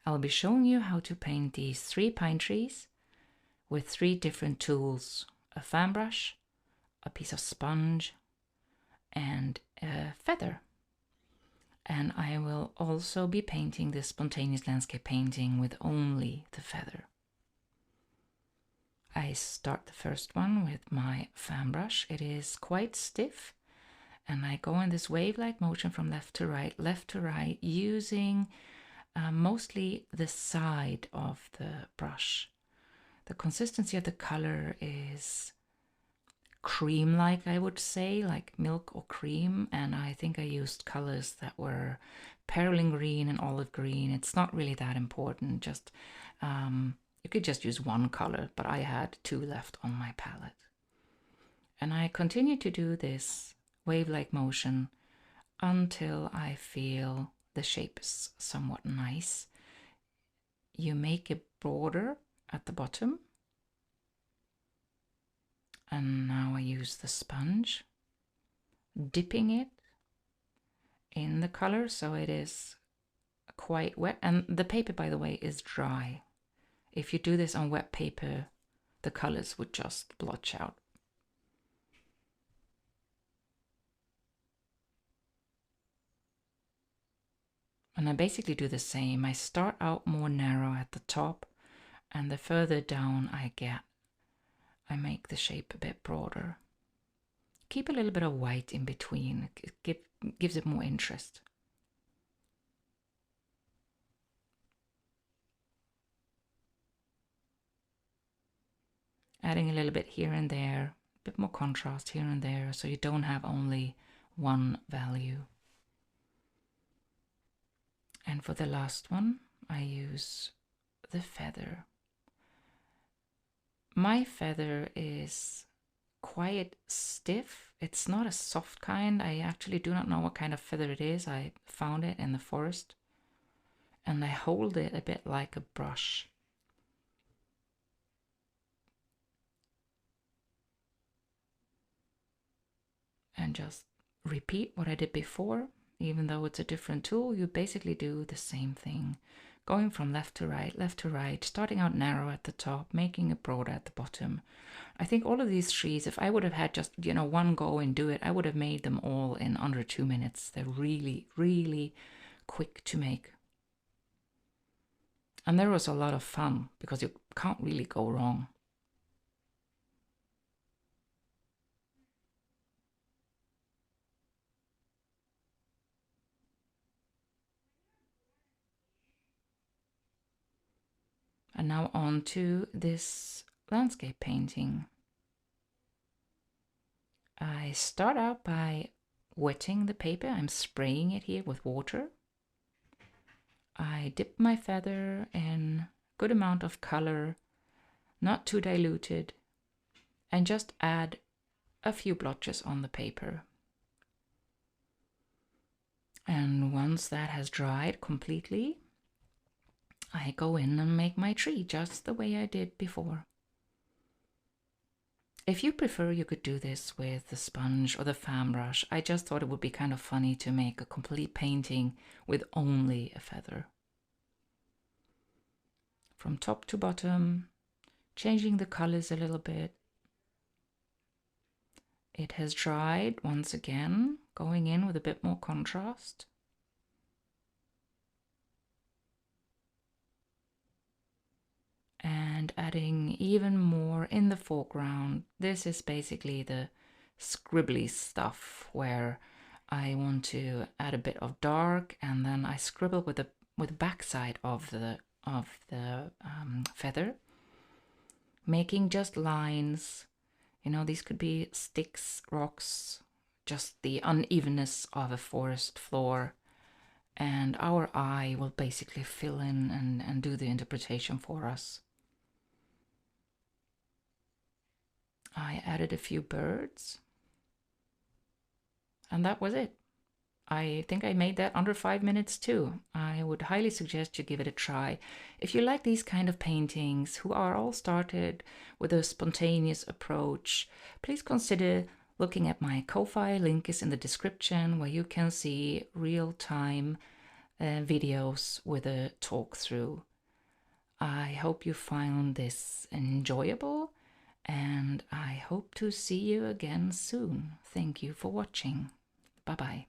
I'll be showing you how to paint these 3 pine trees with 3 different tools: a fan brush, a piece of sponge, and a feather. And I will also be painting this spontaneous landscape painting with only the feather. I start the first one with my fan brush. It is quite stiff, and I go in this wave-like motion from left to right, using mostly the side of the brush. The consistency of the color is cream-like, I would say, like milk or cream, and I think I used colors that were perylene green and olive green. It's not really that important, just you could just use one color, but I had 2 left on my palette. And I continue to do this wave-like motion until I feel the shape is somewhat nice. You make a border at the bottom. And now I use the sponge, dipping it in the color so it is quite wet. And the paper, by the way, is dry. If you do this on wet paper, the colors would just blotch out. And I basically do the same. I start out more narrow at the top, and the further down I get, I make the shape a bit broader. Keep a little bit of white in between. It gives it more interest. Adding a little bit here and there, a bit more contrast here and there, so you don't have only one value. And for the last one, I use the feather. My feather is quite stiff. It's not a soft kind. I actually do not know what kind of feather it is. I found it in the forest. And I hold it a bit like a brush. And just repeat what I did before. Even though it's a different tool, you basically do the same thing. Going from left to right, starting out narrow at the top, making it broader at the bottom. I think all of these trees, if I would have had just, one go and do it, I would have made them all in under 2 minutes. They're really, really quick to make. And there was a lot of fun because you can't really go wrong. And now on to this landscape painting. I start out by wetting the paper. I'm spraying it here with water. I dip my feather in a good amount of color, not too diluted, and just add a few blotches on the paper. And once that has dried completely, I go in and make my tree just the way I did before. If you prefer, you could do this with the sponge or the fan brush. I just thought it would be kind of funny to make a complete painting with only a feather. From top to bottom, changing the colors a little bit. It has dried once again, going in with a bit more contrast. And adding even more in the foreground. This is basically the scribbly stuff where I want to add a bit of dark, and then I scribble with the backside of the feather, making just lines. These could be sticks, rocks, just the unevenness of a forest floor, and our eye will basically fill in and do the interpretation for us. I added a few birds, and that was it. I think I made that under 5 minutes too. I would highly suggest you give it a try. If you like these kind of paintings, who are all started with a spontaneous approach, please consider looking at my Ko-Fi. Link is in the description, where you can see real-time videos with a talk through. I hope you found this enjoyable, and I hope to see you again soon. Thank you for watching. Bye bye.